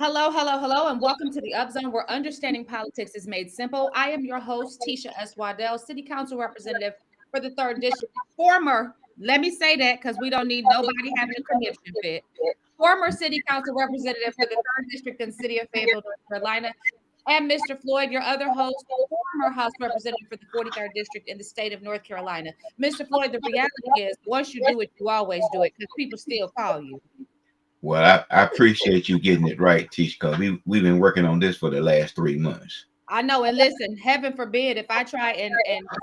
Hello, hello, hello, and welcome to the Up Zone, where understanding politics is made simple. I am your host, Tisha S. Waddell, City Council Representative for the 3rd District. Former, let me say that because we don't need nobody having a conniption fit. Former City Council Representative for the 3rd District in the City of Fayetteville, North Carolina. And Mr. Floyd, your other host, former House Representative for the 43rd District in the state of North Carolina. Mr. Floyd, the reality is once you do it, you always do it because people still call you. Well, I appreciate you getting it right, Teach, because we've been working on this for the last 3 months. I know, and listen, heaven forbid if I try and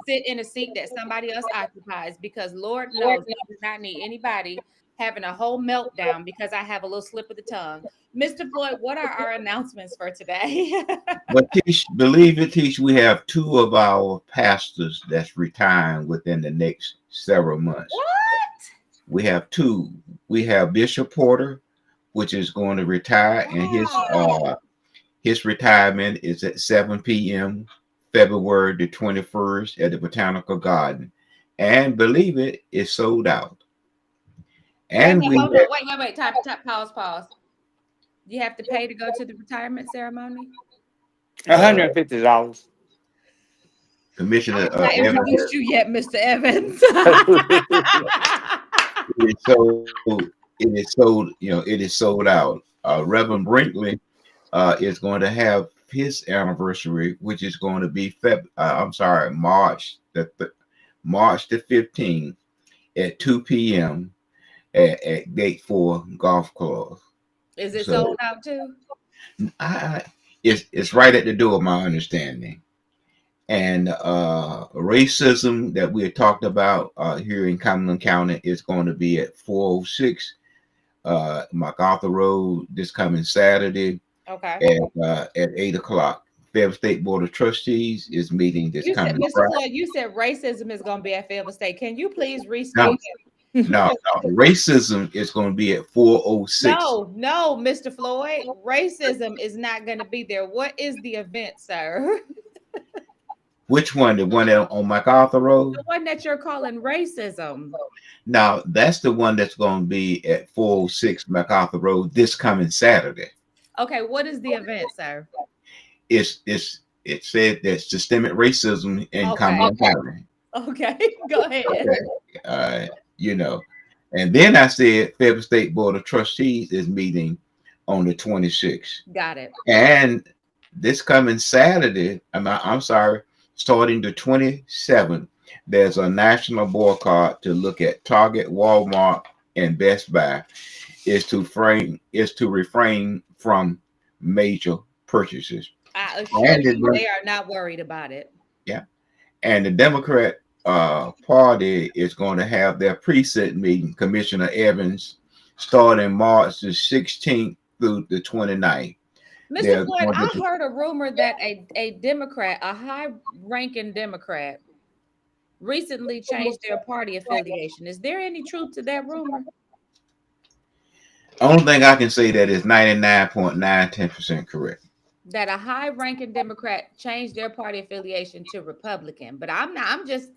sit in a seat that somebody else occupies, because Lord knows I do not need anybody having a whole meltdown because I have a little slip of the tongue. Mr. Floyd, what are our announcements for today? But Teach, believe it, Teach, we have two of our pastors that's retiring within the next several months. What? We have two. We have Bishop Porter, which is going to retire, and his retirement is at 7 p.m. February the 21st at the Botanical Garden. And believe it, it's sold out. And wait, hold on. Wait. Time, pause. You have to pay to go to the retirement ceremony? $150. Commissioner I haven't introduced you yet, Mr. Evans. it is sold out. Reverend Brinkley is going to have his anniversary, which is going to be March the 15th at 2 p.m. at Gate 4 Golf Club. Is it sold out too? It's right at the door, my understanding. And racism that we had talked about here in Cumberland County is going to be at 406 MacArthur Road this coming Saturday. Okay. At 8 o'clock. Fayetteville State Board of Trustees is meeting this coming Mr. Floyd, you said racism is going to be at Fayetteville State. Can you please restate it? No, racism is going to be at 406. No, Mr. Floyd, racism is not going to be there. What is the event, sir? Which one? The one on MacArthur Road? The one that you're calling racism. Now, that's the one that's going to be at 406 MacArthur Road this coming Saturday. Okay, what is the event, sir? It said that systemic racism in Cumberland County. Okay, go ahead. Okay. And then I said Fayetteville State Board of Trustees is meeting on the 26th. Got it. And this coming Saturday, starting the 27th, there's a national boycott to look at Target, Walmart, and Best Buy is to refrain from major purchases. I assure you they are not worried about it. Yeah. And the Democrat Party is going to have their precinct meeting, Commissioner Evans, starting March the 16th through the 29th. Mr. Floyd, I heard a rumor that a Democrat, a high-ranking Democrat, recently changed their party affiliation. Is there any truth to that rumor? Only thing I can say that is 99.910% correct. That a high-ranking Democrat changed their party affiliation to Republican, but I'm not. I'm just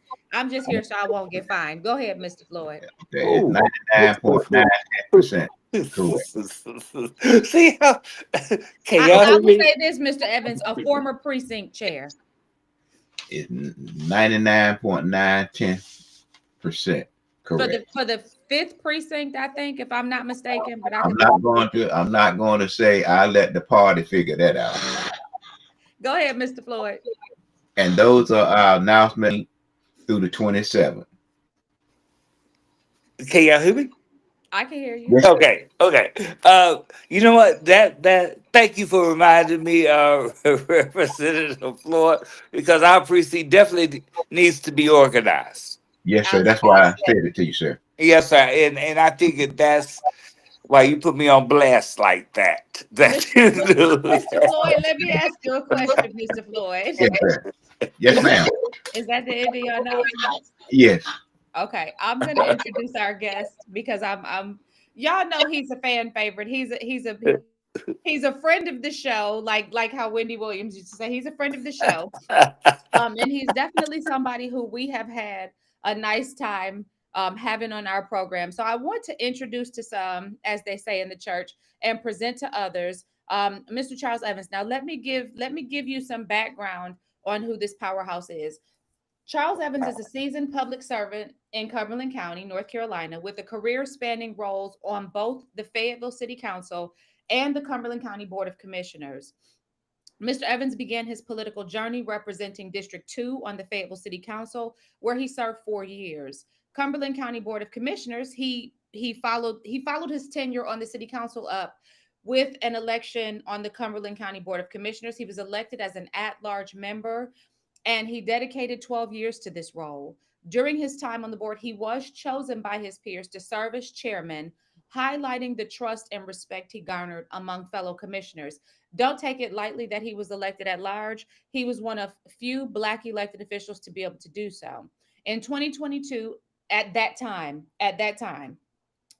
here so I won't get fined. Go ahead, Mr. Floyd. Okay, 99.910% correct. See how? I will say this, Mr. Evans, a former precinct chair. It's 99.910% correct. For the 5th precinct, I think, if I'm not mistaken. But I'm not going to say I let the party figure that out. Go ahead, Mr. Floyd. And those are our announcements through the 27th. Can y'all hear me? I can hear you. Yes, Okay. You know what? That thank you for reminding me, Representative Floyd, because our precinct definitely needs to be organized. Yes, sir. That's why I said it to you, sir. Yes, sir. And I think that's why you put me on blast like that. Mr. Floyd, let me ask you a question, Mr. Floyd. Yes, sir. Yes, ma'am. Is that the end of your announcements? Yes. Okay, I'm going to introduce our guest because I'm y'all know he's a fan favorite. He's a friend of the show, like how Wendy Williams used to say. He's a friend of the show, and he's definitely somebody who we have had a nice time having on our program. So I want to introduce to some, as they say in the church, and present to others, Mr. Charles Evans. Now let me give you some background on who this powerhouse is. Charles Evans is a seasoned public servant in Cumberland County, North Carolina, with a career spanning roles on both the Fayetteville City Council and the Cumberland County Board of Commissioners. Mr. Evans began his political journey representing District 2 on the Fayetteville City Council, where he served 4 years. Cumberland County Board of Commissioners, he followed his tenure on the city council up with an election on the Cumberland County Board of Commissioners. He was elected as an at-large member and he dedicated 12 years to this role. During his time on the board, he was chosen by his peers to serve as chairman, highlighting the trust and respect he garnered among fellow commissioners. Don't take it lightly that he was elected at large. He was one of few Black elected officials to be able to do so. In 2022, at that time,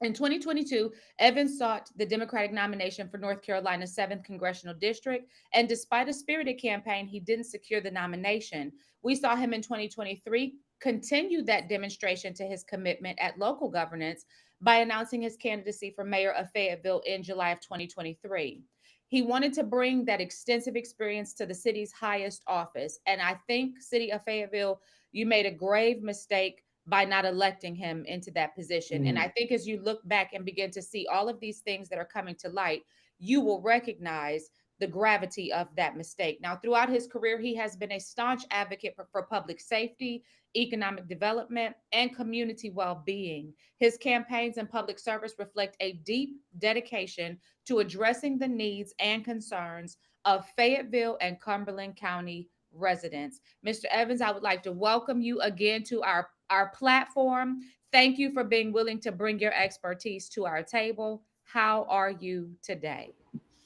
in 2022, Evans sought the Democratic nomination for North Carolina's 7th congressional district, and despite a spirited campaign, he didn't secure the nomination. We saw him in 2023 continue that demonstration to his commitment at local governance by announcing his candidacy for mayor of Fayetteville in July of 2023. He wanted to bring that extensive experience to the city's highest office, and I think City of Fayetteville, you made a grave mistake by not electing him into that position. And I think as you look back and begin to see all of these things that are coming to light, you will recognize the gravity of that mistake. Now, throughout his career, he has been a staunch advocate for public safety, economic development, and community well being. His campaigns and public service reflect a deep dedication to addressing the needs and concerns of Fayetteville and Cumberland County residents. Mr. Evans, I would like to welcome you again to our platform. Thank you for being willing to bring your expertise to our table. How are you today?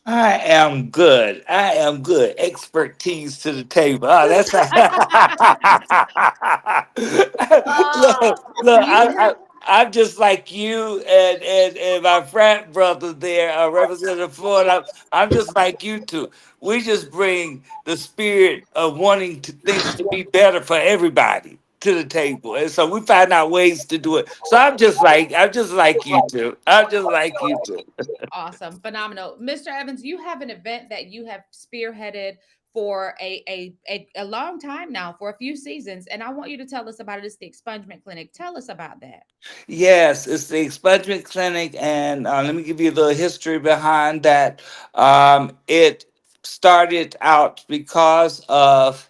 I am good. I am good. Expertise to the table. Oh, that's look, look. You have I'm just like you and my frat brother there, Representative Floyd. I'm just like you two. We just bring the spirit of wanting things to be better for everybody to the table, and so we find out ways to do it. So I'm just like you two. I'm just like you two. awesome, phenomenal. Mr. Evans, you have an event that you have spearheaded for a long time now, for a few seasons, and I want you to tell us about it. It's the expungement clinic. Tell us about that. Yes, it's the expungement clinic, and let me give you a little history behind that. It started out because of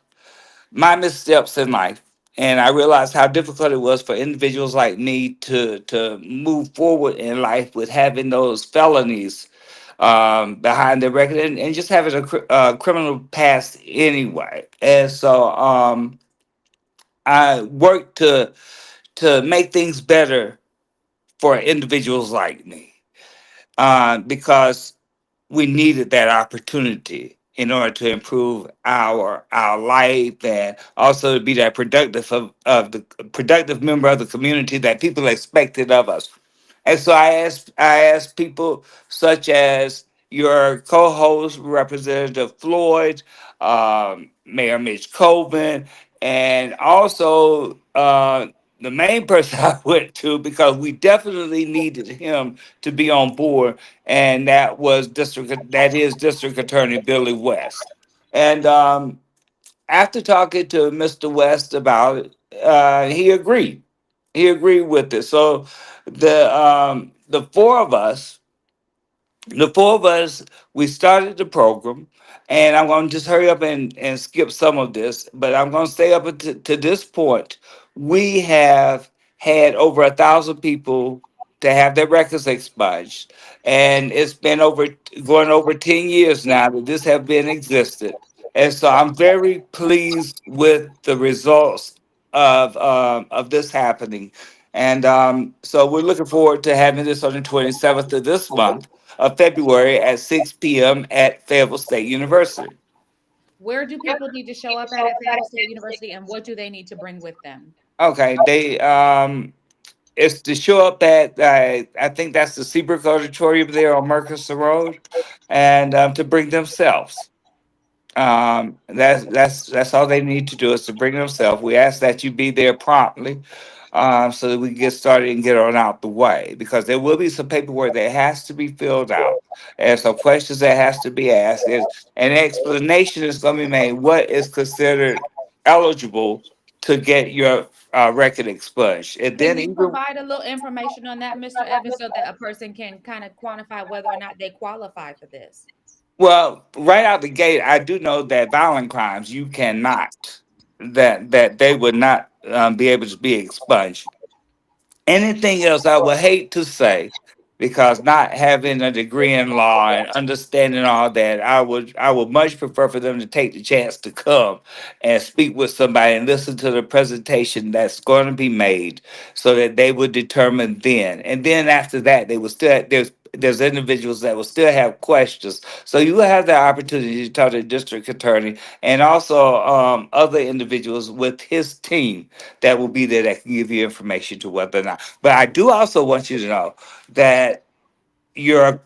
my missteps in life, and I realized how difficult it was for individuals like me to move forward in life with having those felonies behind their record and just having a criminal past anyway. And so I worked to make things better for individuals like me because we needed that opportunity in order to improve our life and also to be that of the productive member of the community that people expected of us. And so I asked people such as your co-host, Representative Floyd, Mayor Mitch Colvin, and also the main person I went to because we definitely needed him to be on board, and that is District Attorney Billy West. And after talking to Mr. West about it, he agreed. He agreed with it. So the four of us, we started the program, and I'm going to just hurry up and skip some of this, but I'm going to stay up to this point. We have had over 1,000 people to have their records expunged, and it's been going over 10 years now that this have been existed, and so I'm very pleased with the results of this happening, and so we're looking forward to having this on the 27th of this month of February at 6 p.m. at Fayetteville State University. Where do people need to show up at Fayetteville State University, and what do they need to bring with them? Okay, they it's to show up at I think that's the Seabrook Auditorium there on Mercus Road, and to bring themselves. That's all they need to do is to bring themselves. We ask that you be there promptly. so that we can get started and get on out the way. Because there will be some paperwork that has to be filled out, and some questions that has to be asked, and an explanation is going to be made what is considered eligible to get your record expunged, and Can then you even provide a little information on that, Mr. Evans, so that a person can kind of quantify whether or not they qualify for this? well, right out the gate, I do know that violent crimes you cannot, that they would not be able to be expunged. Anything else I would hate to say, because not having a degree in law and understanding all that, I would much prefer for them to take the chance to come and speak with somebody and listen to the presentation that's going to be made, so that they would determine then. And then after that, they will still, there's individuals that will still have questions. So you will have the opportunity to talk to the district attorney and also other individuals with his team that will be there that can give you information to whether or not. But I do also want you to know that your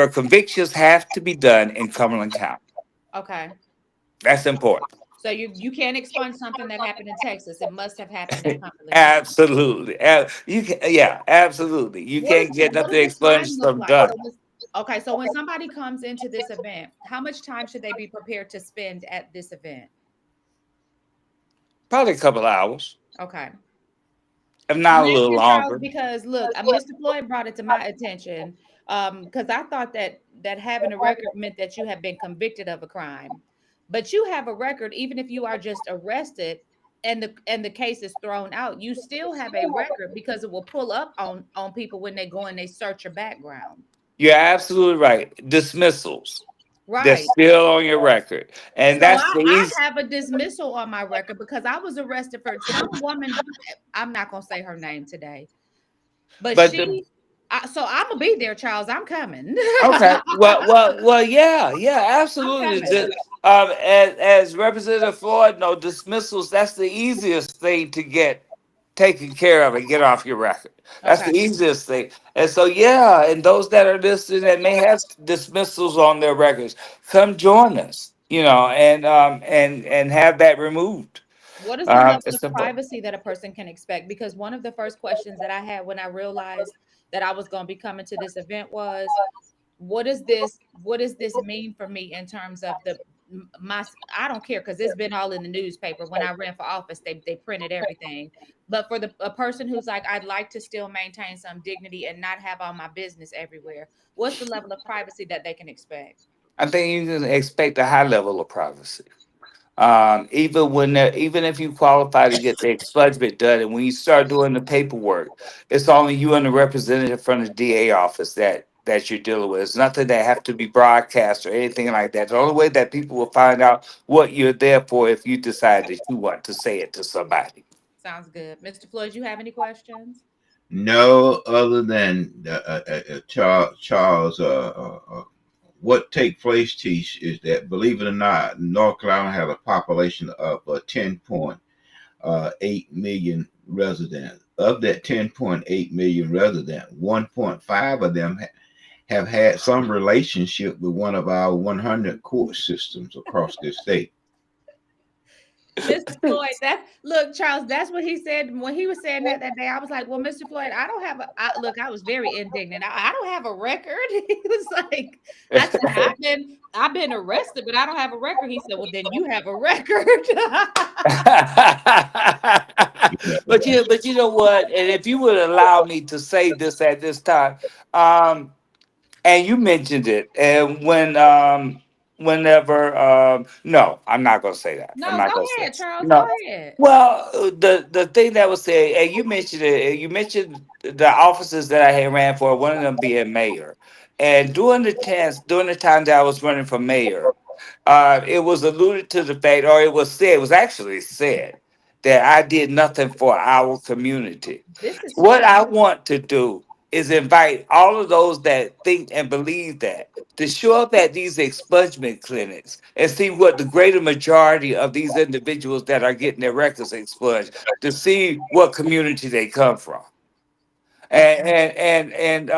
convictions have to be done in Cumberland County. Okay. That's important. So you can't expunge something that happened in Texas. It must have happened in Cumberland County. Absolutely. You can, yeah, absolutely. You can't get What nothing does the time expunged look from like? done. Okay, so when somebody comes into this event, how much time should they be prepared to spend at this event? Probably a couple hours, Okay. if I'm not a little asking Charles longer. because look, Mr. Floyd brought it to my attention. Because I thought that having a record meant that you have been convicted of a crime, but you have a record even if you are just arrested and the case is thrown out. You still have a record because it will pull up on people when they go and they search your background. You're absolutely right. Dismissals. They're Right. still on your record. And So that's the I easy. have a dismissal on my record because I was arrested for some woman. I'm not gonna say her name today, but But the, so I'm gonna be there, Charles. I'm coming. okay. Well. Yeah. Yeah. I'm Absolutely. coming. As Representative Floyd, no dismissals. That's the easiest thing to get taken care of and get off your record. That's Okay. the easiest thing. And so, yeah, and those that are listening that may have dismissals on their records, come join us. And have that removed. What is the level It's of simple. privacy that a person can expect? Because one of the first questions that I had when I realized that I was going to be coming to this event was, what does this mean for me in terms of my I don't care because it's been all in the newspaper. When I ran for office, they printed everything. But for a person who's like, I'd like to still maintain some dignity and not have all my business everywhere, what's the level of privacy that they can expect? I think you can expect a high level of privacy. Even if you qualify to get the expungement done, and when you start doing the paperwork, it's only you and the representative from the DA office that you're dealing with. It's nothing that have to be broadcast or anything like that. The only way that people will find out what you're there for if you decide that you want to say it to somebody. Sounds good. Mr. Floyd, you have any questions? No, other than Charles, what take place, Teach, is that believe it or not, North Carolina has a population of 10.8 million residents. Of that 10.8 million residents, 1.5 of them have had some relationship with one of our 100 court systems across this state. Mr. Floyd, look, Charles, that's what he said when he was saying that day. I was like, well, Mr. Floyd, I don't have look, I was very indignant. I don't have a record. He was like, I said, I've been arrested, but I don't have a record. He said, well, then you have a record. But you know what? And if you would allow me to say this at this time, um, and you mentioned it, and whenever no, I'm not gonna say that. I'm No, go not gonna say ahead, it. Charles. Go No. ahead. Well, the thing that was said, and you mentioned it, and you mentioned the offices that I had ran for, one of them being mayor. And during the time that I was running for mayor, it was alluded to the fact, or it was actually said that I did nothing for our community. This is What true. I want to do is invite all of those that think and believe that to show up at these expungement clinics and see what the greater majority of these individuals that are getting their records expunged, to see what community they come from. Okay. And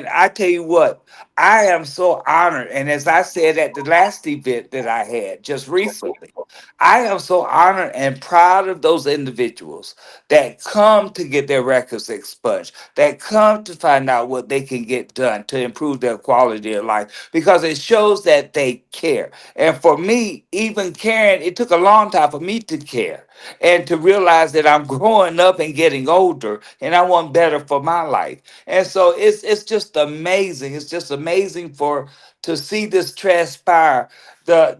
I tell you what, I am so honored. And as I said at the last event that I had just recently, I am so honored and proud of those individuals that come to get their records expunged, that come to find out what they can get done to improve their quality of life, because it shows that they care. And for me, even caring, it took a long time for me to care and to realize that I'm growing up and getting older and I want better for my life. And so it's just amazing. It's just amazing for to see this transpire. The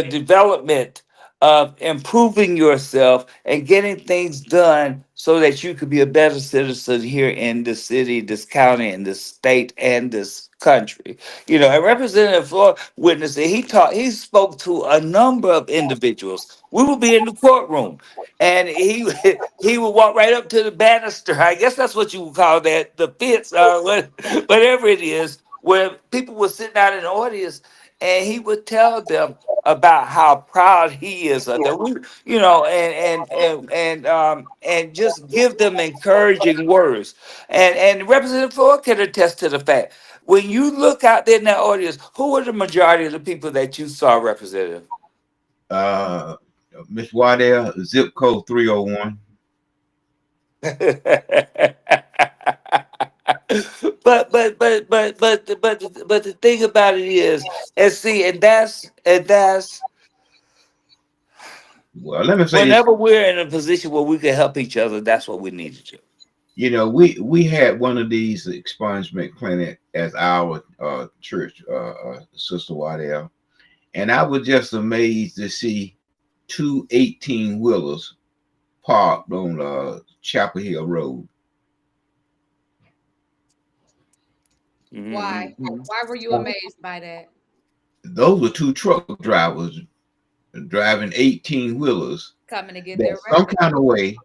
development of improving yourself and getting things done so that you could be a better citizen here in this city, this county, and this state, and this country. You know, and Representative Floyd witnessed it. He spoke to a number of individuals. We will be in the courtroom, and he he would walk right up to the banister. I guess that's what you would call that, the fence, whatever it is, where people were sitting out in the audience, and he would tell them about how proud he is of them. You know, and just give them encouraging words. And Representative Ford can attest to the fact, when you look out there in that audience, who were the majority of the people that you saw, Representative? Miss Waddell, zip code 301. But the thing about it is, and see, and that's Well, let me say this. whenever we're in a position where we can help each other, that's what we need to do. You know, we had one of these expungement clinic as our church, Sister Waddell, and I was just amazed to see two 18-wheelers parked on Chapel Hill Road. Why? Mhm. Why were you amazed by that? Those were two truck drivers driving 18-wheelers Coming to get that their some record. kind of way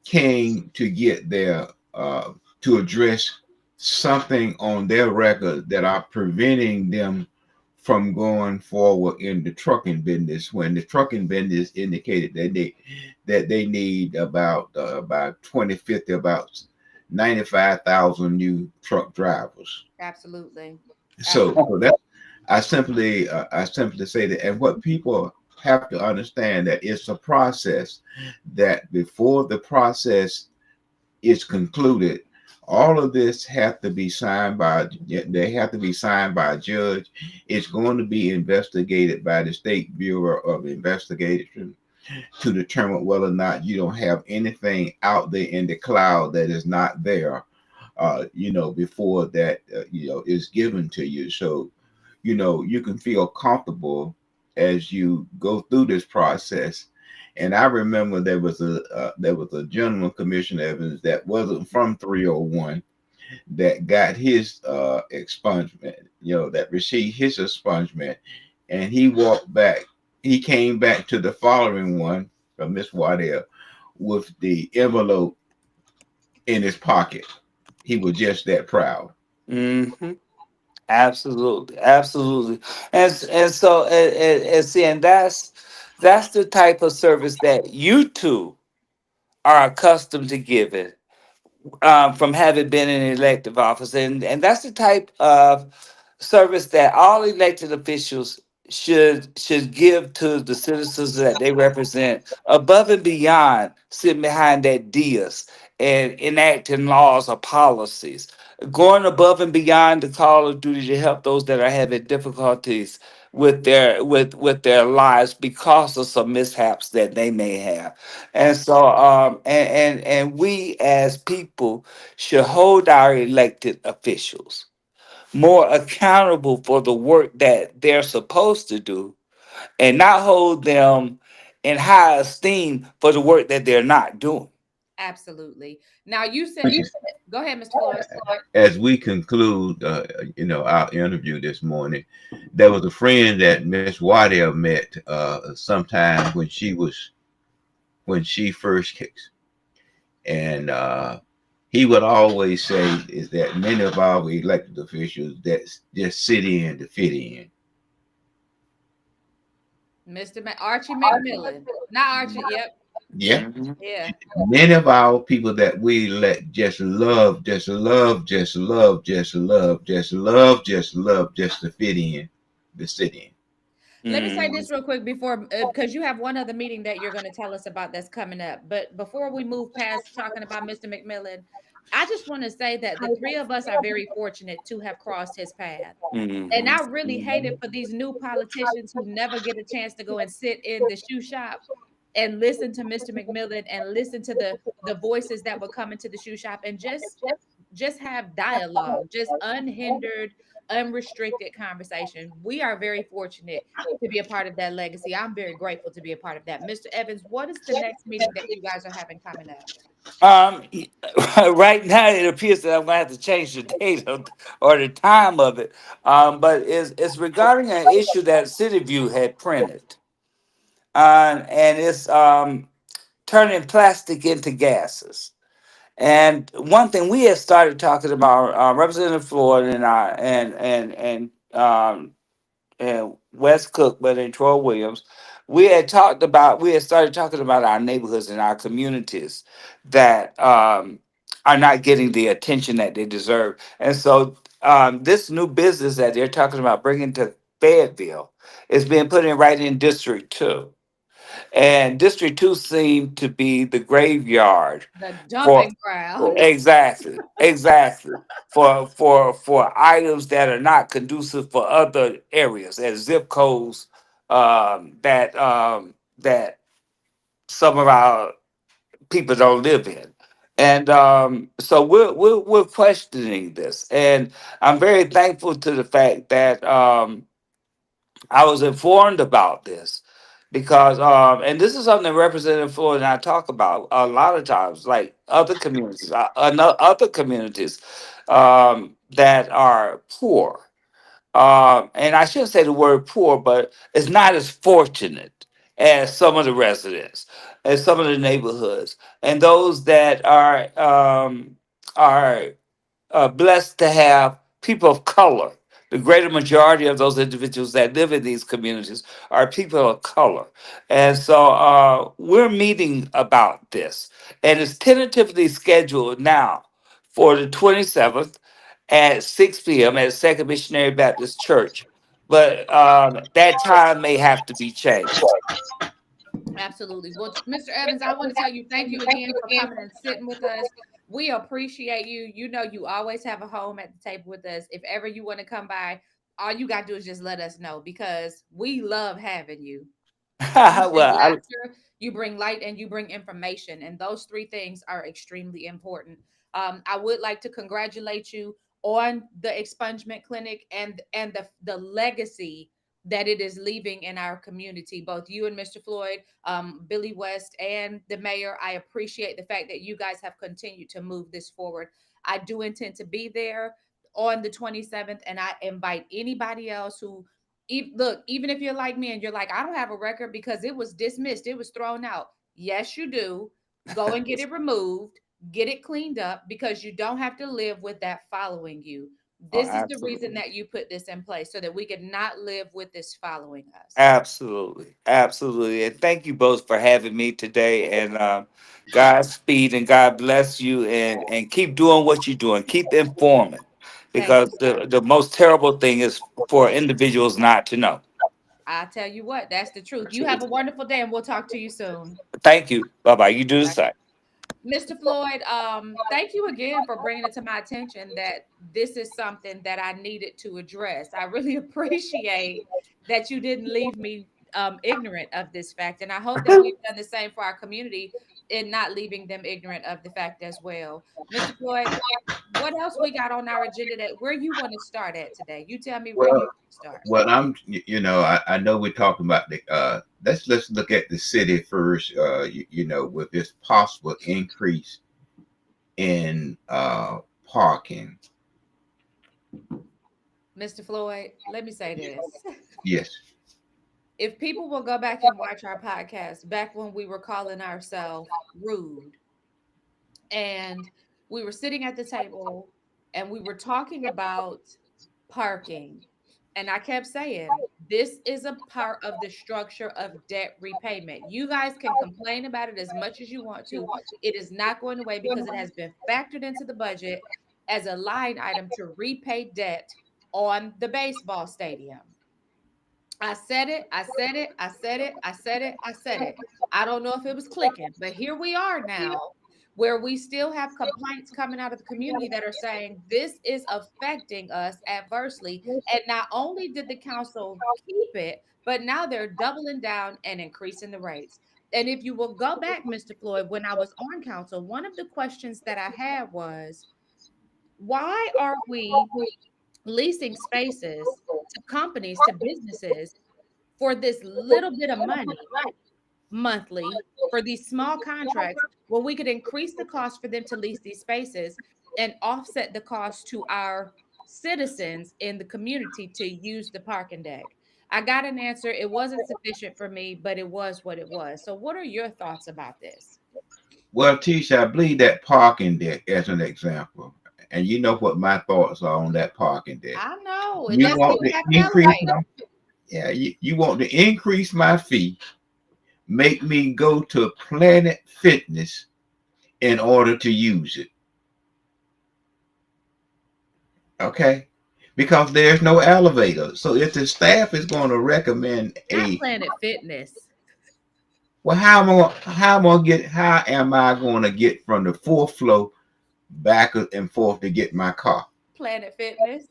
came to get their to address something on their record that are preventing them from going forward in the trucking business, when the trucking business indicated that they need about 2050, about 95,000 new truck drivers. Absolutely. So, Absolutely. so that I simply say that, and what people have to understand, that it's a process, that before the process is concluded, all of this have to be signed by, they have to be signed by a judge. It's going to be investigated by the State Bureau of Investigation to determine whether or not you don't have anything out there in the cloud that is not there, before that, is given to you. So, you can feel comfortable as you go through this process. And I remember there was a gentleman, Commissioner Evans, that wasn't from 301, that got his expungement, that received his expungement, and he came back to the following one from Miss Waddell with the envelope in his pocket. He was just that proud. Hmm. Absolutely, absolutely, and so and see, and that's the type of service that you two are accustomed to giving, from having been in elective office, and that's the type of service that all elected officials should give to the citizens that they represent, above and beyond sitting behind that dais and enacting laws or policies, going above and beyond the call of duty to help those that are having difficulties with their lives because of some mishaps that they may have. And so and we as people should hold our elected officials more accountable for the work that they're supposed to do, and not hold them in high esteem for the work that they're not doing. Absolutely. Now you said, go ahead, Mr. Floyd. As we conclude, our interview this morning, there was a friend that Miss Waddell met sometime when she first kicks, and he would always say is that many of our elected officials that just sit in to fit in. Archie McMillan. Not Archie, yep. Yeah. Mhm. Yeah. Many of our people that we let just love, just love, just love, just love, just love, just love, just to fit in, to sit in. Let me say Mhm. this real quick before, because you have one other meeting that you're going to tell us about that's coming up. But before we move past talking about Mr. McMillan, I just want to say that the three of us are very fortunate to have crossed his path. And Mhm. I really hate it for these new politicians who never get a chance to go and sit in the shoe shop and listen to Mr. McMillan and listen to the voices that would come into the shoe shop and just have dialogue, just unhindered, unrestricted conversation. We are very fortunate to be a part of that legacy. I'm very grateful to be a part of that. Mr. Evans, what is the next meeting that you guys are having coming up? Um, right now it appears that I'm gonna have to change the date or the time of it. But it's regarding an issue that City View had printed, and it's turning plastic into gases. And one thing we had started talking about, Representative Floyd and I, and Wes Cookman and Troy Williams, we had started talking about our neighborhoods and our communities that are not getting the attention that they deserve. And so this new business that they're talking about bringing to Fayetteville is being put in right in District 2. And District 2 seemed to be the graveyard The for dumping ground. exactly for items that are not conducive for other areas as zip codes that some of our people don't live in. And so we're questioning this, and I'm very thankful to the fact that I was informed about this because, and this is something that Representative Floyd and I talk about a lot of times, like other communities that are poor. And I shouldn't say the word poor, but it's not as fortunate as some of the residents, as some of the neighborhoods, and those that are blessed to have people of color. The greater majority of those individuals that live in these communities are people of color. And so we're meeting about this. And it's tentatively scheduled now for the 27th at 6 p.m. at Second Missionary Baptist Church. But that time may have to be changed. Absolutely. Well, Mr. Evans, I want to tell you thank you again for coming and sitting with us. We appreciate you. You know, you always have a home at the table with us. If ever you want to come by, all you got to do is just let us know because we love having you. You bring Well, laughter, you bring light, and you bring information. And those three things are extremely important. I would like to congratulate you on the expungement clinic and the legacy that it is leaving in our community. Both you and Mr. Floyd, Billy West, and the mayor. I appreciate the fact that you guys have continued to move this forward. I do intend to be there on the 27th, and I invite anybody else who look, even if you're like me and you're like, I don't have a record because it was dismissed, it was thrown out. Yes, you do. Go and get it removed, get it cleaned up because you don't have to live with that following you. oh, This is the reason absolutely. that you put this in place so that we could not live with this following us. Absolutely, absolutely, and thank you both for having me today. And Godspeed and God bless you, and keep doing what you're doing. Keep informing, Thank you, because sir. the most terrible thing is for individuals not to know. I tell you what, that's the truth. You have a wonderful day and we'll talk to you soon. Thank you. Bye bye. You do the same. Mr. Floyd, thank you again for bringing it to my attention that this is something that I needed to address. I really appreciate that you didn't leave me ignorant of this fact. And I hope that we've done the same for our community in not leaving them ignorant of the fact as well. Mr. Floyd, what else we got on our agenda that where you want to start at today? You tell me where you Well, want to start. I know we're talking about the let's look at the city first, with this possible increase in parking. Mr. Floyd, let me say this. Yes. If people will go back and watch our podcast back when we were calling ourselves rude and we were sitting at the table and we were talking about parking and I kept saying This is a part of the structure of debt repayment. You guys can complain about it as much as you want to. It is not going away because it has been factored into the budget as a line item to repay debt on the baseball stadium. I said it, I said it, I said it, I said it, I said it. I don't know if it was clicking, but here we are now where we still have complaints coming out of the community that are saying this is affecting us adversely. And not only did the council keep it, but now they're doubling down and increasing the rates. And if you will go back, Mr. Floyd, when I was on council, one of the questions that I had was, why are we leasing spaces to companies, to businesses for this little bit of money monthly for these small contracts when we could increase the cost for them to lease these spaces and offset the cost to our citizens in the community to use the parking deck? I got an answer. It wasn't sufficient for me, but it was what it was. So, what are your thoughts about this? Well, Tisha, I believe that parking deck as an example, and you know what my thoughts are on that parking deck. I know. You Let's want go to back increase that way. my, yeah, you want to increase my fee, make me go to Planet Fitness in order to use it. Okay? Because there's no elevator. So if the staff is going to recommend Not Planet Fitness. well, how am I going to get from the fourth floor back and forth to get my car? Planet Fitness.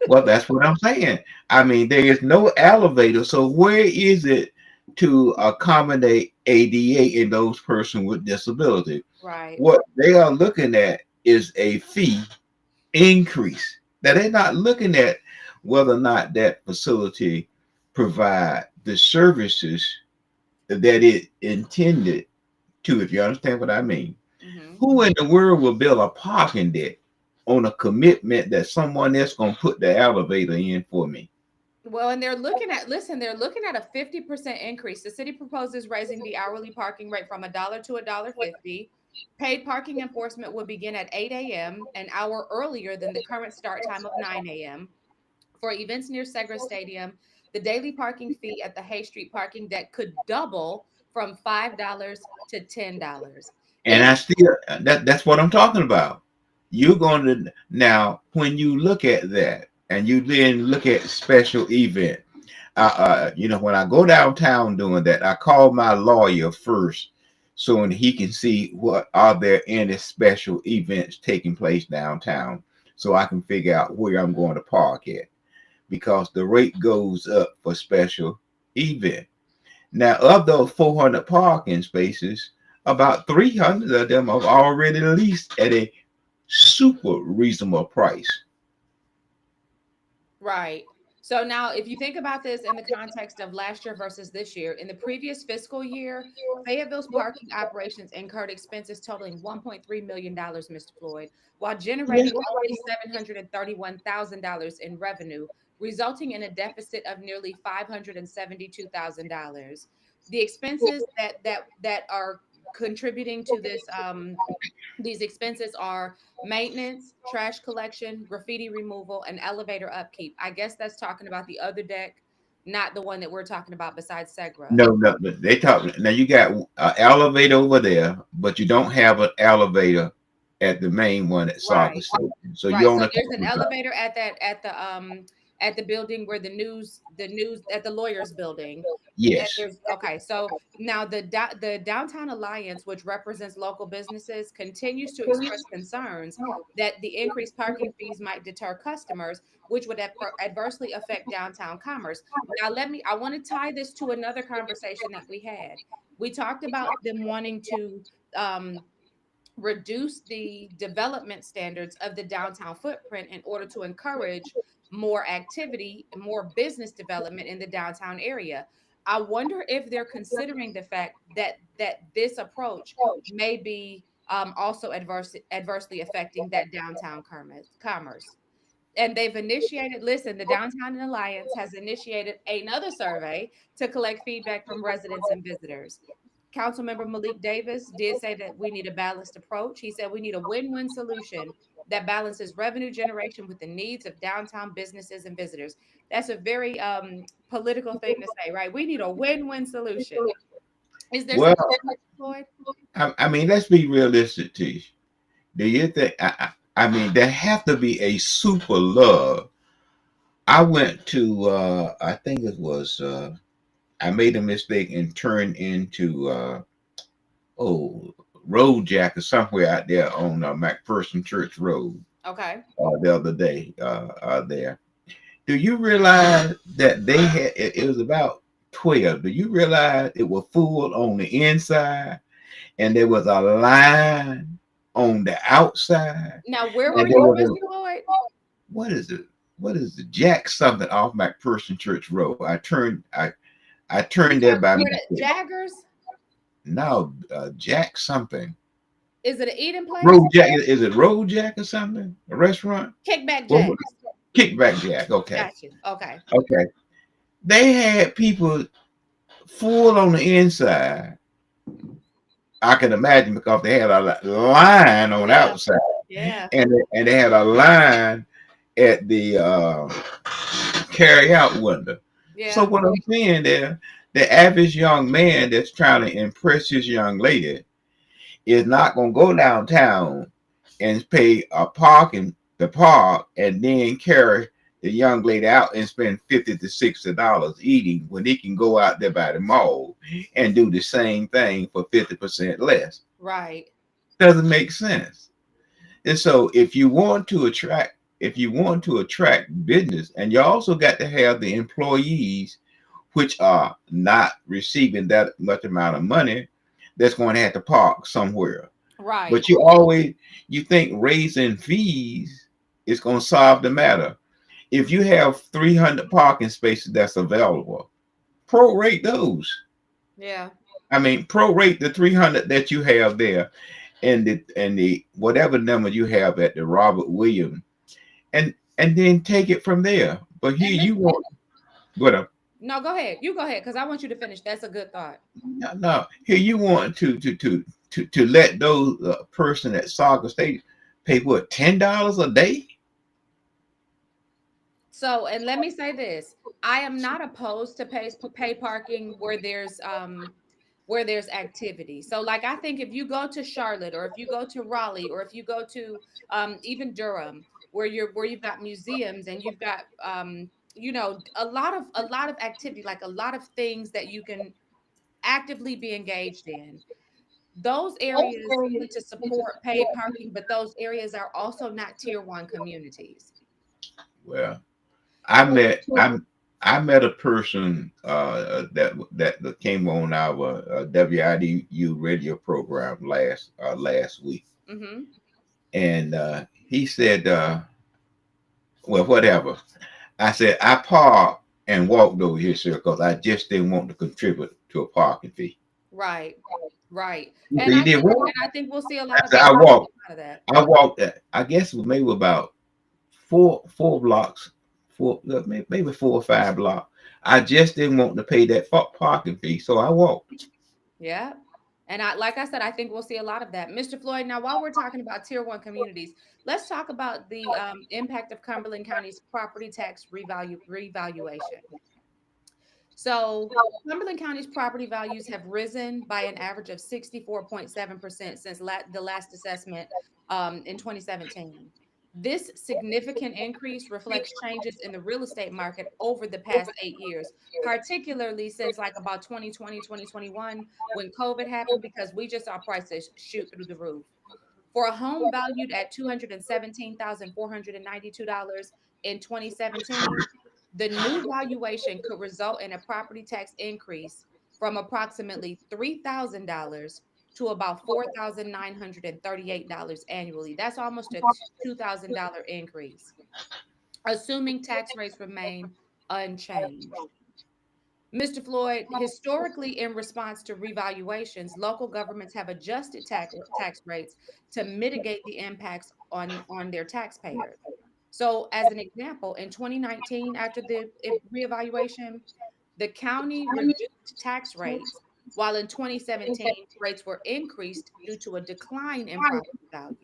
Well, that's what I'm saying. I mean, there is no elevator. So where is it to accommodate ADA and those persons with disability? Right. What they are looking at is a fee increase. Now they're not looking at whether or not that facility provide the services that it intended to, if you understand what I mean. Mm-hmm. Who in the world will build a parking deck on a commitment that someone else going to put the elevator in for me? Well, and they're looking at a 50% increase. The city proposes raising the hourly parking rate from $1 to $1.50. Paid parking enforcement will begin at 8 a.m., an hour earlier than the current start time of 9 a.m. For events near Segra Stadium, the daily parking fee at the Hay Street parking deck could double from $5 to $10. And I still that's what I'm talking about. You're going to now when you look at that and you then look at special event. When I go downtown doing that, I call my lawyer first so he can see what are there any special events taking place downtown so I can figure out where I'm going to park at because the rate goes up for special event. Now, of those 400 parking spaces, about 300 of them are already leased at a super reasonable price. Right. So now, if you think about this in the context of last year versus this year, in the previous fiscal year, Fayetteville's parking operations incurred expenses totaling $1.3 million, Mr. Floyd, while generating only $731,000 in revenue, resulting in a deficit of nearly $572,000. The expenses that are contributing to this these expenses are maintenance, trash collection, graffiti removal, and elevator upkeep. I guess that's talking about the other deck, not the one that we're talking about besides Segra. No, they talk now. You got an elevator over there, but you don't have an elevator at the main one at Soccer Stadium. So Right. you're So on there's an elevator at the building where the news at the lawyers building. Yes. Okay, so now the Downtown Alliance, which represents local businesses, continues to express concerns that the increased parking fees might deter customers, which would adversely affect downtown commerce. Now, I want to tie this to another conversation that we had. We talked about them wanting to reduce the development standards of the downtown footprint in order to encourage more activity and more business development in the downtown area. I wonder if they're considering the fact that this approach may be also adversely affecting that downtown commerce. And they've initiated, listen, the Downtown Alliance has initiated another survey to collect feedback from residents and visitors. Councilmember Malik Davis did say that we need a balanced approach. He said we need a win-win solution that balances revenue generation with the needs of downtown businesses and visitors. That's a very political thing to say, right? We need a win-win solution. Is there Well, something else, Floyd? I mean, let's be realistic, Tish. Do you think? I mean, there have to be a super love. I went to, I think it was, I made a mistake and turned into, oh, Road Jack or somewhere out there on McPherson Church Road Okay. the other day there. Do you realize that they had, it was about 12. Do you realize it was full on the inside and there was a line on the outside? Now, where were And there you, was Mr. Floyd? what is it? What is the Jack something off McPherson Church Road? I turned there by Where the mistake. Jaggers? No, Jack something. Is it an eating place? Road Jack, is it Road Jack or something? A restaurant? Kickback Well, Jack. Kickback Jack. Okay. Got you. Okay. Okay. They had people full on the inside. I can imagine because they had a line on the Yeah. outside, Yeah. and they had a line at the carry out window. Yeah. So what I'm saying there, the average young man that's trying to impress his young lady is not gonna go downtown and pay a parking the park and then carry the young lady out and spend $50 to $60 eating when he can go out there by the mall and do the same thing for 50% less. Right. Doesn't make sense. And so if you want to attract business, and you also got to have the employees which are not receiving that much amount of money, that's going to have to park somewhere. Right. But you think raising fees is going to solve the matter. If you have 300 parking spaces that's available, prorate those. Yeah. I mean, prorate the 300 that you have there, and the whatever number you have at the Robert Williams, and then take it from there. But here you want what? No, go ahead. You go ahead, because I want you to finish. That's a good thought. No. Here you want to let those person at Soccer State pay what, $10 a day? So, and let me say this: I am not opposed to pay parking where there's activity. So, like, I think if you go to Charlotte, or if you go to Raleigh, or if you go to even Durham, where you've got museums and you've got a lot of activity, like a lot of things that you can actively be engaged in. Those areas need to support paid parking, but those areas are also not tier one communities. Well, I met a person that came on our WIDU radio program last week, Mm-hmm. and he said, "Well, whatever." I said, "I parked and walked over here, sir, because I just didn't want to contribute to a parking fee." Right. Right. He And said, "You did what?" I think we'll see a lot I of said, that. Out of that. I walked. I guess it was maybe about four blocks, maybe 4 or 5 blocks. I just didn't want to pay that parking fee, so I walked. Yeah. And like I said, I think we'll see a lot of that. Mr. Floyd, now while we're talking about tier one communities, let's talk about the impact of Cumberland County's property tax revaluation. So Cumberland County's property values have risen by an average of 64.7% since the last assessment in 2017. This significant increase reflects changes in the real estate market over the past 8 years, particularly since like about 2020, 2021, when COVID happened, because we just saw prices shoot through the roof. For a home valued at $217,492 in 2017, the new valuation could result in a property tax increase from approximately $3,000 to about $4,938 annually. That's almost a $2,000 increase, assuming tax rates remain unchanged. Mr. Floyd, historically, in response to revaluations, local governments have adjusted tax rates to mitigate the impacts on their taxpayers. So, as an example, in 2019, after the reevaluation, the county reduced tax rates, while in 2017, rates were increased due to a decline in property values.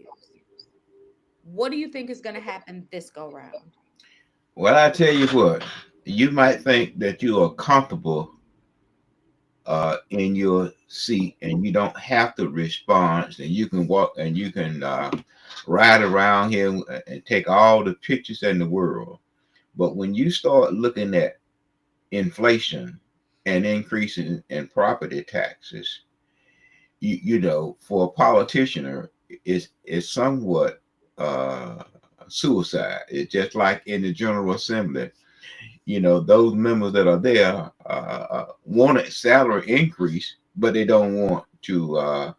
What do you think is going to happen this go round? Well, I tell you what, you might think that you are comfortable in your seat and you don't have to respond, and you can walk and you can ride around here and take all the pictures in the world. But when you start looking at inflation and increasing in property taxes, you know, for a politician, is somewhat suicide. It's just like in the General Assembly. You know, those members that are there want a salary increase, but they don't want to,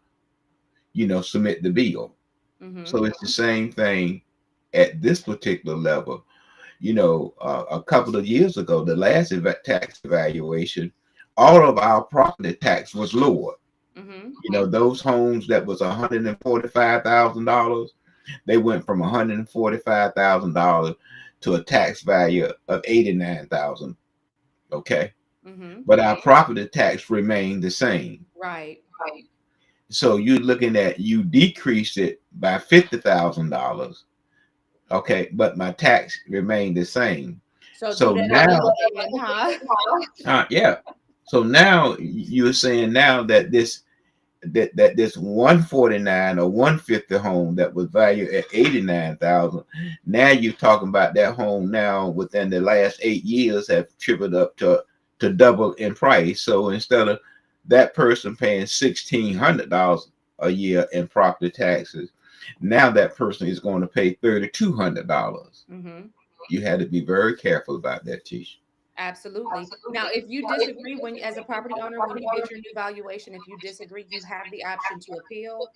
you know, submit the bill. Mm-hmm. So it's the same thing at this particular level. You know, a couple of years ago, the last tax evaluation, all of our property tax was lowered. Mm-hmm. You know, those homes that was $145,000, they went from $145,000 to a tax value of 89,000. Okay, Mm-hmm. but our property tax remained the same. Right. So you're looking at, you decreased it by $50,000. Okay, but my tax remained the same. So do So that now, again, huh? yeah. So now you're saying now that this 149 or 150 home that was valued at 89,000, now you're talking about that home now within the last 8 years have tripled up to double in price. So instead of that person paying $1,600 a year in property taxes, now that person is going to pay $3,200. Mm-hmm. You had to be very careful about that, Tisha. Absolutely. Now, if you disagree, when as a property owner, when you get your new valuation, if you disagree, you have the option to appeal.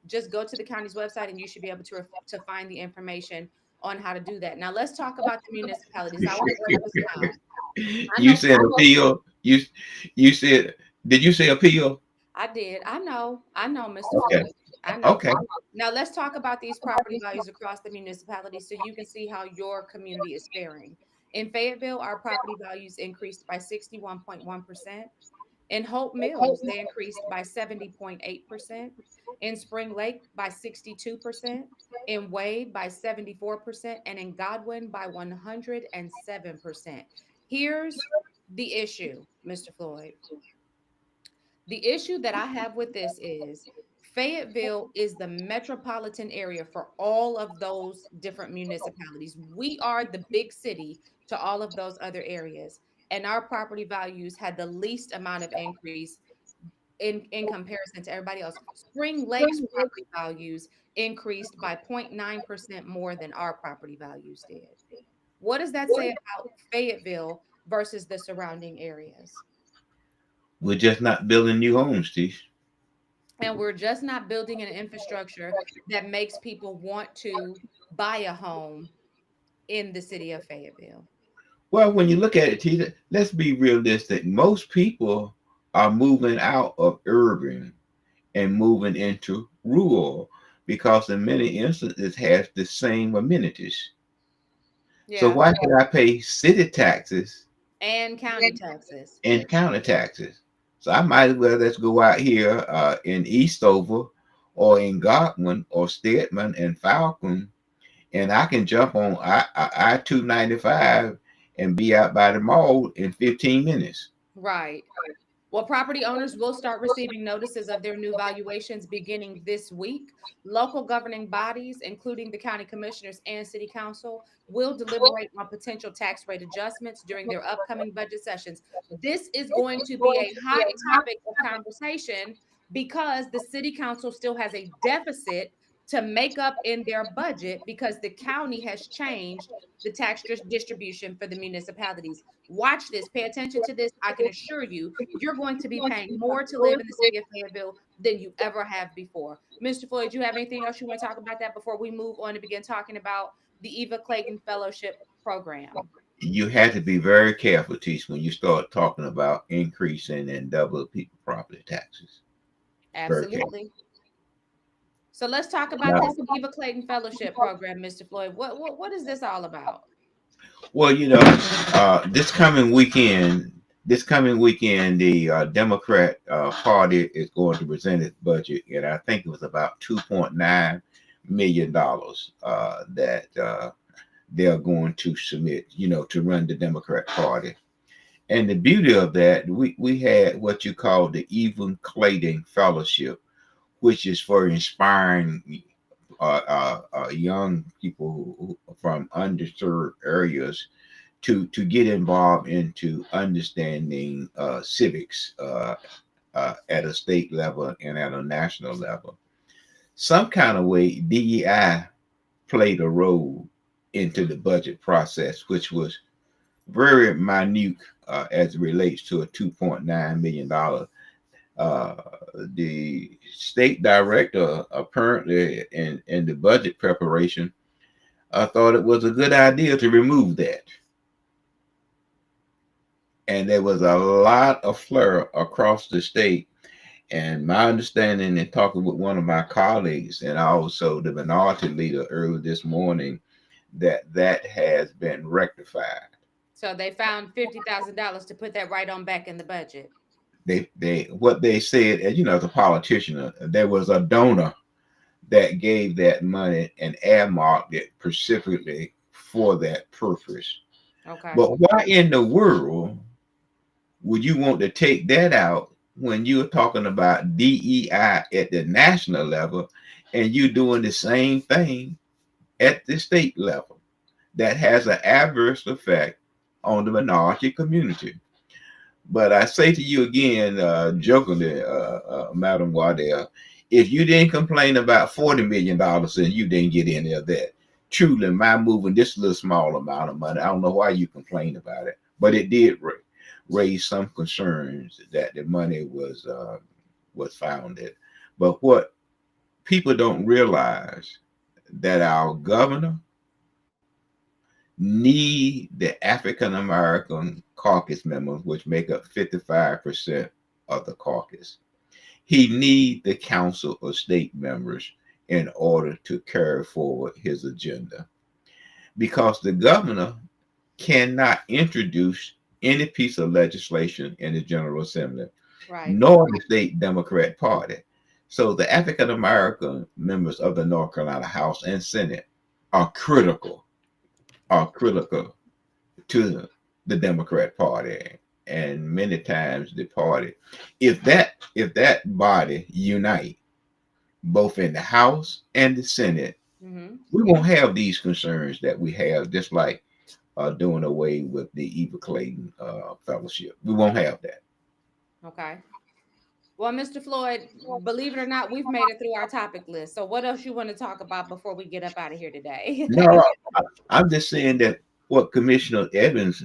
Just go to the county's website, and you should be able to find the information on how to do that. Now, let's talk about the municipalities. I want to break this down. I You know. said appeal. You said, did you say appeal? I did. I know. I know, Mr. Okay. Floyd. I know. Okay. Now, let's talk about these property values across the municipality so you can see how your community is faring. In Fayetteville, our property values increased by 61.1%. In Hope Mills, they increased by 70.8%. In Spring Lake by 62%. In Wade by 74%. And in Godwin by 107%. Here's the issue, Mr. Floyd. The issue that I have with this is Fayetteville is the metropolitan area for all of those different municipalities. We are the big city to all of those other areas. And our property values had the least amount of increase in comparison to everybody else. Spring Lake's property values increased by 0.9% more than our property values did. What does that say about Fayetteville versus the surrounding areas? We're just not building new homes, Steve. And we're just not building an infrastructure that makes people want to buy a home in the city of Fayetteville. Well, when you look at it, Tita, let's be realistic. Most people are moving out of urban and moving into rural because in many instances it has the same amenities. So Yeah. why should I pay city taxes And county taxes. and county taxes? So I might as well let's go out here in Eastover or in Godwin or Stedman and Falcon, and I can jump on I-295 and be out by the mall in 15 minutes. Right. Well, property owners will start receiving notices of their new valuations beginning this week. Local governing bodies, including the county commissioners and city council, will deliberate on potential tax rate adjustments during their upcoming budget sessions. This is going to be a hot topic of conversation because the city council still has a deficit to make up in their budget because the county has changed the tax distribution for the municipalities. Watch this, pay attention to this. I can assure you, you're going to be paying more to live in the city of Fayetteville than you ever have before. Mr. Floyd, you have anything else you want to talk about that before we move on to begin talking about the Eva Clayton Fellowship Program? You have to be very careful, Tish, when you start talking about increasing and double people property taxes. Absolutely. So let's talk about this Eva Clayton Fellowship Program, Mr. Floyd. What is this all about? Well, you know, this coming weekend, the Democrat Party is going to present its budget, and I think it was about $2.9 million that they're going to submit, to run the Democrat Party. And the beauty of that, we had what you call the Evan Clayton Fellowship, which is for inspiring young people from underserved areas to get involved into understanding civics at a state level and at a national level. Some kind of way, DEI played a role into the budget process, which was very minute as it relates to a $2.9 million. The state director apparently in the budget preparation thought it was a good idea to remove that. And there was a lot of flare across the state. And my understanding in talking with one of my colleagues and also the minority leader earlier this morning, that has been rectified. So they found $50,000 to put that right on back in the budget. What they said, as a politician, there was a donor that gave that money and earmarked it specifically for that purpose. Okay. But why in the world would you want to take that out when you're talking about DEI at the national level and you're doing the same thing at the state level that has an adverse effect on the minority community? But I say to you again, jokingly, Madam Waddell, if you didn't complain about $40 million and you didn't get any of that, truly, my moving this little small amount of money, I don't know why you complain about it, but it did raise some concerns that the money was founded. But what people don't realize that our governor need the African American caucus members, which make up 55% of the caucus. He need the council of state members in order to carry forward his agenda, because the governor cannot introduce any piece of legislation in the General Assembly, right, nor the state Democrat Party. So the African American members of the North Carolina House and Senate are critical to the Democrat Party, and many times the party. If that body unite, both in the House and the Senate, we won't have these concerns that we have, just like doing away with the Evan Clayton Fellowship. We won't have that. Okay. Well, Mr. Floyd, believe it or not, we've made it through our topic list. So what else you want to talk about before we get up out of here today? No, I'm just saying that what Commissioner Evans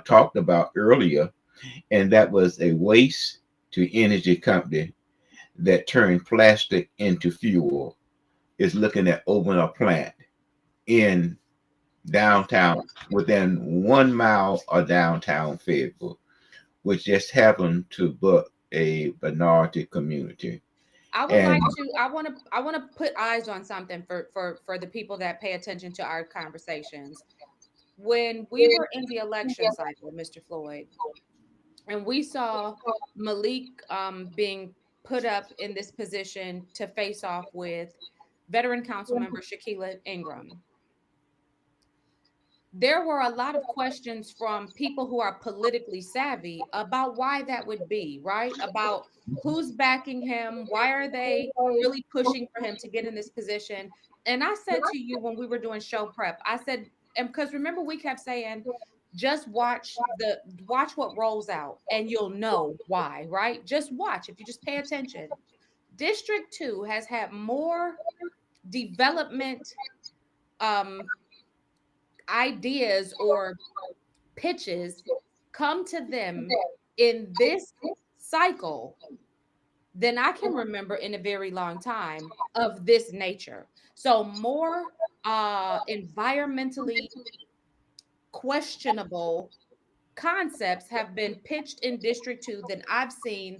talked about earlier, and that was a waste to energy company that turned plastic into fuel, is looking at opening a plant in downtown, within 1 mile of downtown Fayetteville, which just happened to butt a minority community. I want to put eyes on something for the people that pay attention to our conversations. When we were in the election cycle, Mr. Floyd, and we saw Malik being put up in this position to face off with veteran council member Shaquilla Ingram, there were a lot of questions from people who are politically savvy about why that would be, right? About who's backing him, why are they really pushing for him to get in this position? And I said to you when we were doing show prep, I said, and because remember we kept saying, just watch what rolls out and you'll know why, right? Just watch. If you just pay attention. District 2 has had more development ideas or pitches come to them in this cycle than I can remember in a very long time of this nature. So more environmentally questionable concepts have been pitched in District 2 than I've seen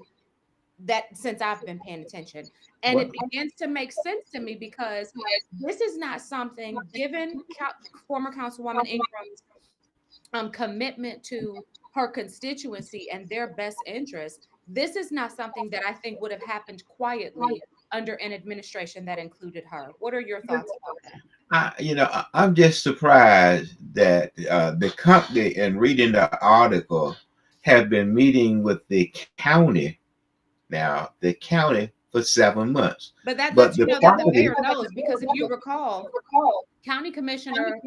that since I've been paying attention. And it begins to make sense to me because this is not something, given former Councilwoman Ingram's commitment to her constituency and their best interest, this is not something that I think would have happened quietly under an administration that included her. What are your thoughts about that? I'm just surprised that the company, and reading the article, have been meeting with the county now, the county for 7 months. But that But lets you the know that the property, mayor knows, because if you recall, County Commissioner,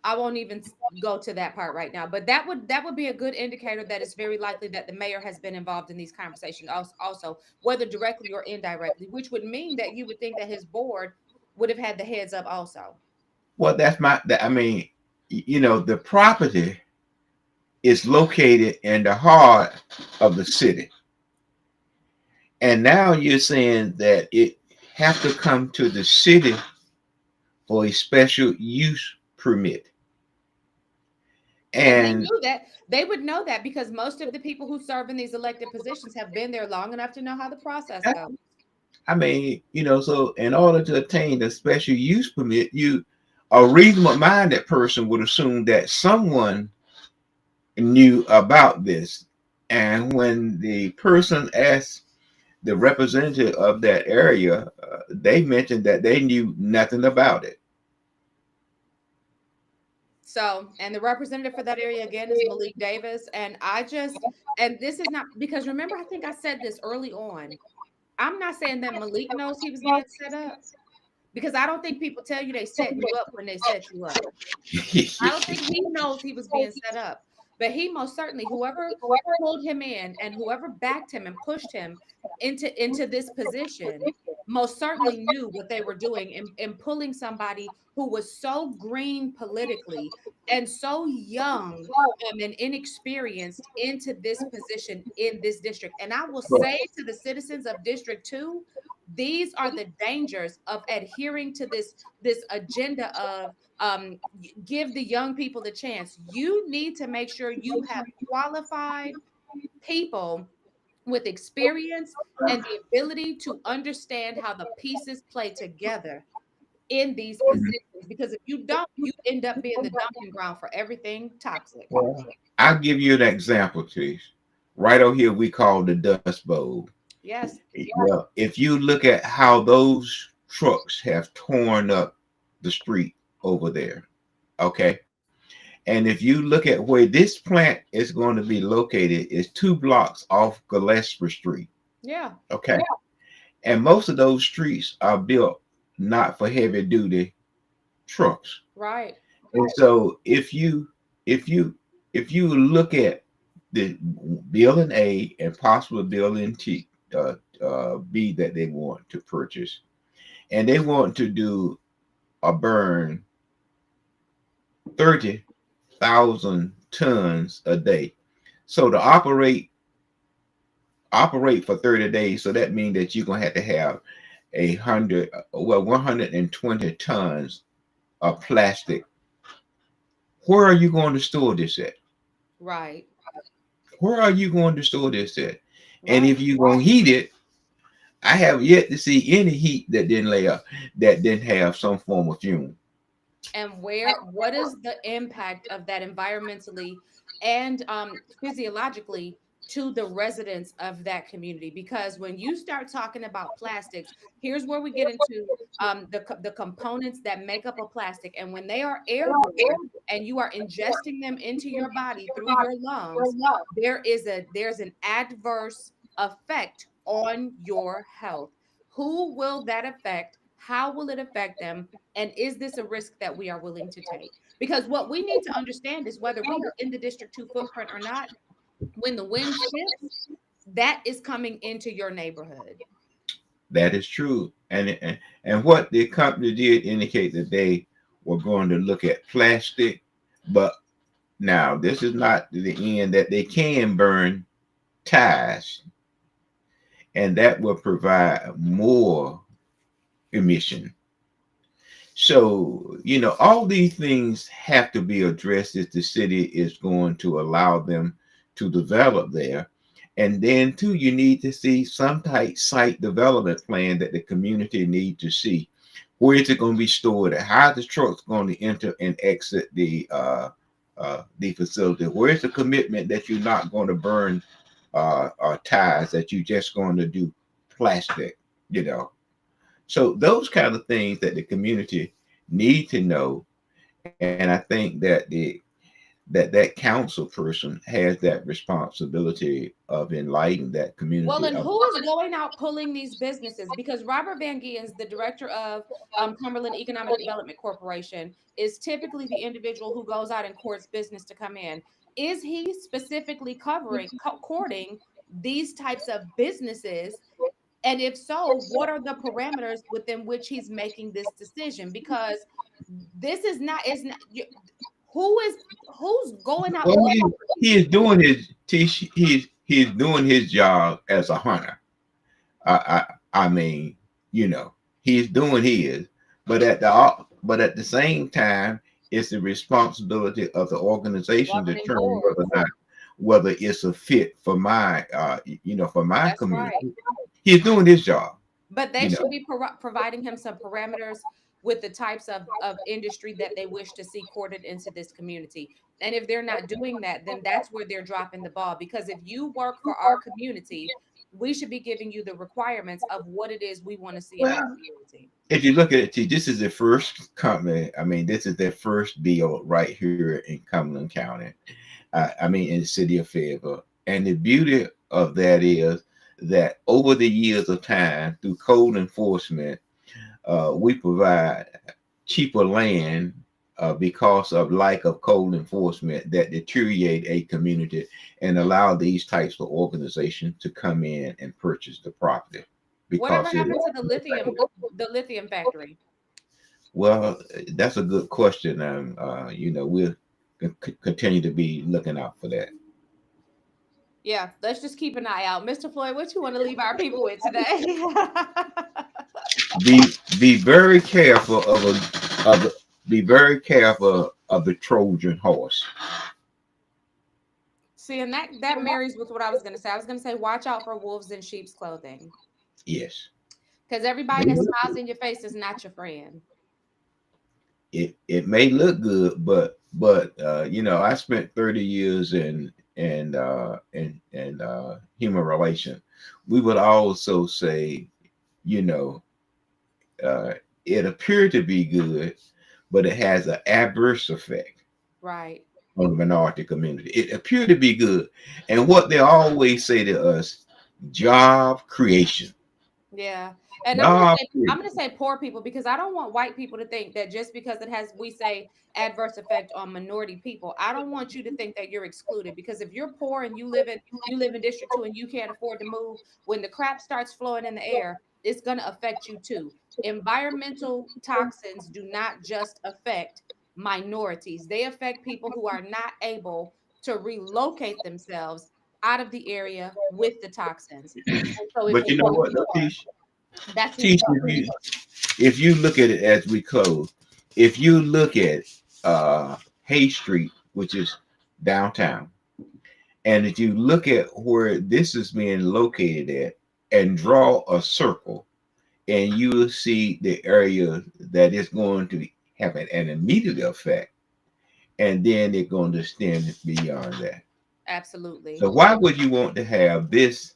I won't even go to that part right now, but that would be a good indicator that it's very likely that the mayor has been involved in these conversations also, whether directly or indirectly, which would mean that you would think that his board would have had the heads up also. well, I mean, the property is located in the heart of the city. And now you're saying that it have to come to the city for a special use permit. And they And knew that. They would know that because most of the people who serve in these elected positions have been there long enough to know how the process goes. I mean, so in order to obtain a special use permit, a reasonable minded person would assume that someone knew about this. And when the person asked the representative of that area, they mentioned that they knew nothing about it. So, and the representative for that area again is Malik Davis. And this is not, because remember, I think I said this early on. I'm not saying that Malik knows he was being set up, because I don't think people tell you they set you up when they set you up. I don't think he knows he was being set up, but he most certainly, whoever pulled him in and whoever backed him and pushed him into this position, most certainly knew what they were doing in pulling somebody who was so green politically and so young and inexperienced into this position in this district. And I will say to the citizens of District 2, these are the dangers of adhering to this agenda of give the young people the chance. You need to make sure you have qualified people with experience and the ability to understand how the pieces play together in these positions, because if you don't, you end up being the dumping ground for everything toxic. Well, I'll give you an example, Trish. Right over here, we call the Dust Bowl. Yes. Well, if you look at how those trucks have torn up the street over there, okay, and if you look at where this plant is going to be located, is 2 blocks off Gillespie Street. Yeah. Okay. Yeah. And most of those streets are built not for heavy duty trucks. Right. And so if you look at the building A and possible building B that they want to purchase, and they want to do a burn 30,000 tons a day. So to operate for 30 days, so that means that you're gonna have to have 120 tons of plastic. Where are you going to store this at? Right. Where are you going to store this at? Right. And if you're gonna heat it, I have yet to see any heat that didn't have some form of fume. And what is the impact of that environmentally and physiologically to the residents of that community? Because when you start talking about plastics, here's where we get into the components that make up a plastic. And when they are airborne and you are ingesting them into your body through your lungs, there's an adverse effect on your health. Who will that affect? How will it affect them? And is this a risk that we are willing to take? Because what we need to understand is whether we are in the District 2 footprint or not, when the wind shifts, that is coming into your neighborhood. That is true. And what the company did indicate that they were going to look at plastic, but now this is not the end, that they can burn ties, and that will provide more emission. So, all these things have to be addressed if the city is going to allow them to develop there. And then too, you need to see some type site development plan that the community need to see. Where is it going to be stored? How are the trucks going to enter and exit the facility? Where's the commitment that you're not going to burn ties, that you're just going to do plastic, you know. So those kind of things that the community need to know, and I think that that council person has that responsibility of enlightening that Well, community and of. who is going out pulling these businesses? Because Robert Van Giens, the director of Cumberland Economic Development Corporation, is typically the individual who goes out and courts business to come in. Is he specifically courting these types of businesses? And if so, what are the parameters within which he's making this decision? Because this is not, who is, who's going out? Well, he is doing he is doing his job as a hunter. I mean, you know, he's doing his, but at the same time, it's the responsibility of the organization to Governing determine board. whether it's a fit for my for my That's community. right. He's doing his job. But they You know, should be providing him some parameters with the types of industry that they wish to see courted into this community. And if they're not doing that, then that's where they're dropping the ball. Because if you work for our community, we should be giving you the requirements of what it is we want to see in our well, community. if you look at it, see, this is the first company. I mean, this is their first deal right here in Cumberland County. I mean, in the city of Fayetteville. And the beauty of that is that over the years of time, through code enforcement, we provide cheaper land because of lack of code enforcement that deteriorate a community and allow these types of organizations to come in and purchase the property. Whatever Because happened to the lithium factory? well, that's a good question. We'll continue to be looking out for that. Yeah, let's just keep an eye out. Mr. Floyd, what you want to leave our people with today? Be very careful be very careful of the Trojan horse. See, and that marries with what I was going to say. I was going to say, watch out for wolves in sheep's clothing. Yes. Because everybody that smiles in your face is not your friend. It may look good, but I spent 30 years in human relation. We would also say, it appeared to be good, but it has an adverse effect. Right. On the minority community. It appeared to be good. And what they always say to us, job creation. Yeah. And Job I'm gonna say poor people, because I don't want white people to think that just because it has, we say, adverse effect on minority people, I don't want you to think that you're excluded. Because if you're poor and you live in District 2 and you can't afford to move, when the crap starts flowing in the air, it's gonna affect you too. Environmental toxins do not just affect minorities, they affect people who are not able to relocate themselves out of the area with the toxins. And so if But you know what, Tish? that's Tish, if you look at it as we close, if you look at Hay Street, which is downtown, and if you look at where this is being located at and draw a circle, and you will see the area that is going to have an immediate effect, and then they're going to extend beyond that. Absolutely. So why would you want to have this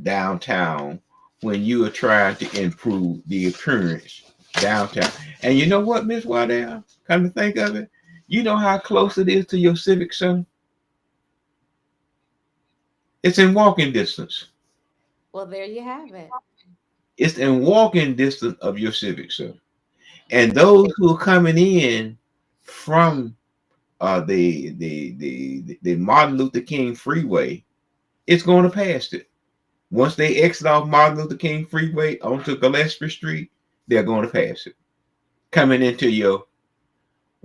downtown when you are trying to improve the appearance downtown? And you know what, Miss Waddell? Come to think of it, you know how close it is to your civic center? It's in walking distance. Well, there you have it. It's in walking distance of your civic center. And those who are coming in from the Martin Luther King Freeway, it's going to pass it. Once they exit off Martin Luther King Freeway onto Gillespie Street, they're going to pass it, coming into your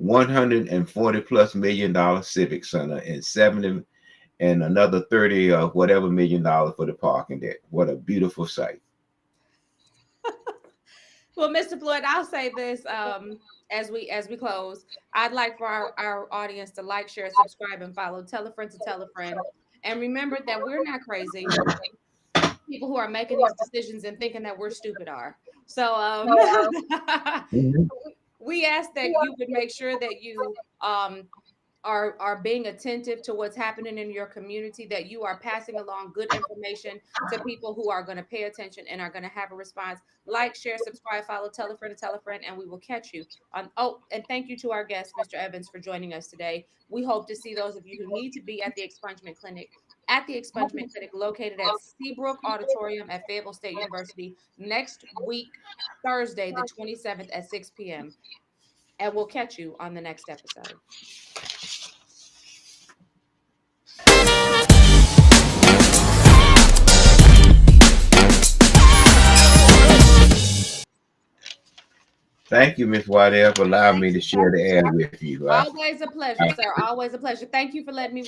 $140+ million civic center and 70 and another 30 or whatever $1 million for the parking deck. What a beautiful sight. Well, Mr. Floyd, I'll say this as we close. I'd like for our audience to like, share, subscribe, and follow. Tell a friend to tell a friend. And remember that we're not crazy. People who are making these decisions and thinking that we're stupid are. So we ask that you would make sure that you are being attentive to what's happening in your community, that you are passing along good information to people who are going to pay attention and are going to have a response. Like, share, subscribe, follow, tell a friend, and we will catch you on. Oh, and thank you to our guest, Mr. Evans, for joining us today. We hope to see those of you who need to be at the expungement clinic located at Seabrook Auditorium at Fayetteville State University next week, Thursday, the 27th at 6 p.m. And we'll catch you on the next episode. Thank you, Ms. Waddell, for allowing me to share the air with you. Always a pleasure, sir. Always a pleasure. Thank you for letting me